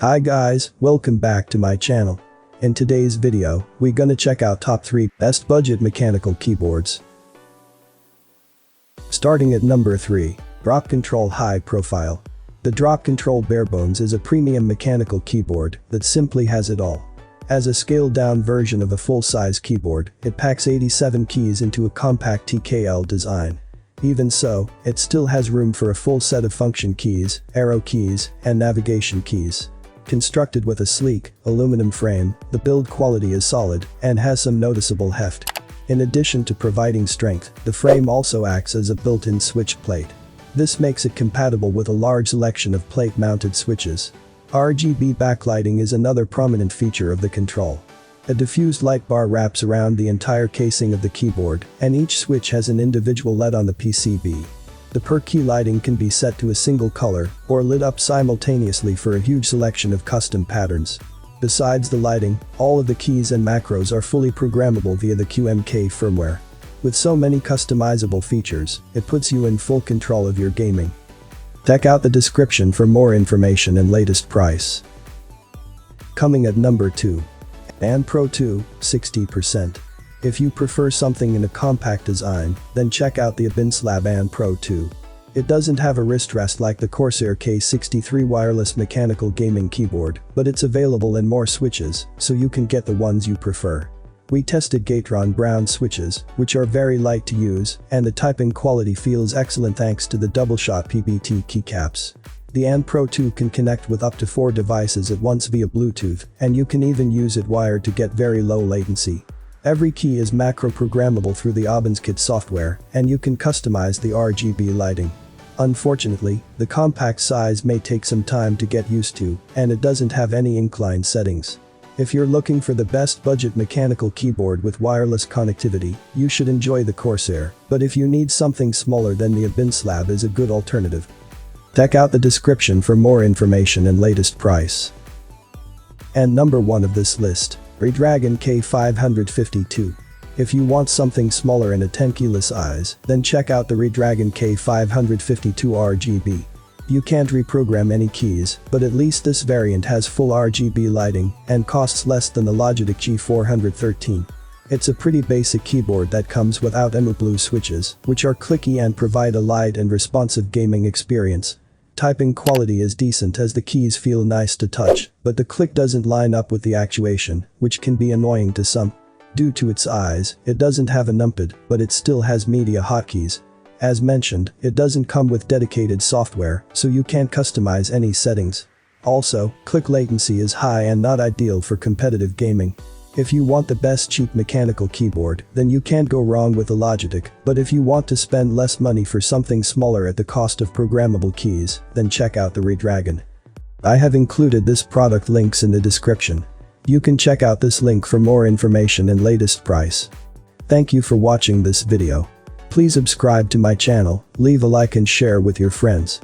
Hi guys, welcome back to my channel. In today's video, we're gonna check out top 3 best budget mechanical keyboards. Starting at number 3, Drop Control High Profile. The Drop Control Barebones is a premium mechanical keyboard that simply has it all. As a scaled-down version of a full-size keyboard, it packs 87 keys into a compact TKL design. Even so, it still has room for a full set of function keys, arrow keys, and navigation keys. Constructed with a sleek, aluminum frame, the build quality is solid and has some noticeable heft. In addition to providing strength, the frame also acts as a built-in switch plate. This makes it compatible with a large selection of plate-mounted switches. RGB backlighting is another prominent feature of the control. A diffused light bar wraps around the entire casing of the keyboard, and each switch has an individual LED on the PCB. The per-key lighting can be set to a single color or lit up simultaneously for a huge selection of custom patterns. Besides the lighting, all of the keys and macros are fully programmable via the QMK firmware. With so many customizable features, it puts you in full control of your gaming. Check out the description for more information and latest price. Coming at number 2. And Pro 2, 60%. If you prefer something in a compact design, then check out the Abinslab And Pro 2. It doesn't have a wrist rest like the Corsair K63 wireless mechanical gaming keyboard, but it's available in more switches, so you can get the ones you prefer. We tested Gateron Brown switches, which are very light to use, and the typing quality feels excellent thanks to the double-shot PBT keycaps. The And Pro 2 can connect with up to 4 devices at once via Bluetooth, and you can even use it wired to get very low latency. Every key is macro programmable through the OBinskit software, and you can customize the RGB lighting. Unfortunately, the compact size may take some time to get used to, and it doesn't have any incline settings. If you're looking for the best budget mechanical keyboard with wireless connectivity, you should enjoy the Corsair, but if you need something smaller then the Abinslab is a good alternative. Check out the description for more information and latest price. And number 1 of this list. Redragon K552. If you want something smaller in a 10-key size, then check out the Redragon K552 RGB. You can't reprogram any keys, but at least this variant has full RGB lighting and costs less than the Logitech G413. It's a pretty basic keyboard that comes without EMU Blue switches, which are clicky and provide a light and responsive gaming experience. Typing quality is decent as the keys feel nice to touch, but the click doesn't line up with the actuation, which can be annoying to some. Due to its size, it doesn't have a numpad, but it still has media hotkeys. As mentioned, it doesn't come with dedicated software, so you can't customize any settings. Also, click latency is high and not ideal for competitive gaming. If you want the best cheap mechanical keyboard, then you can't go wrong with the Logitech, but if you want to spend less money for something smaller at the cost of programmable keys, then check out the Redragon. I have included this product links in the description. You can check out this link for more information and latest price. Thank you for watching this video. Please subscribe to my channel, leave a like and share with your friends.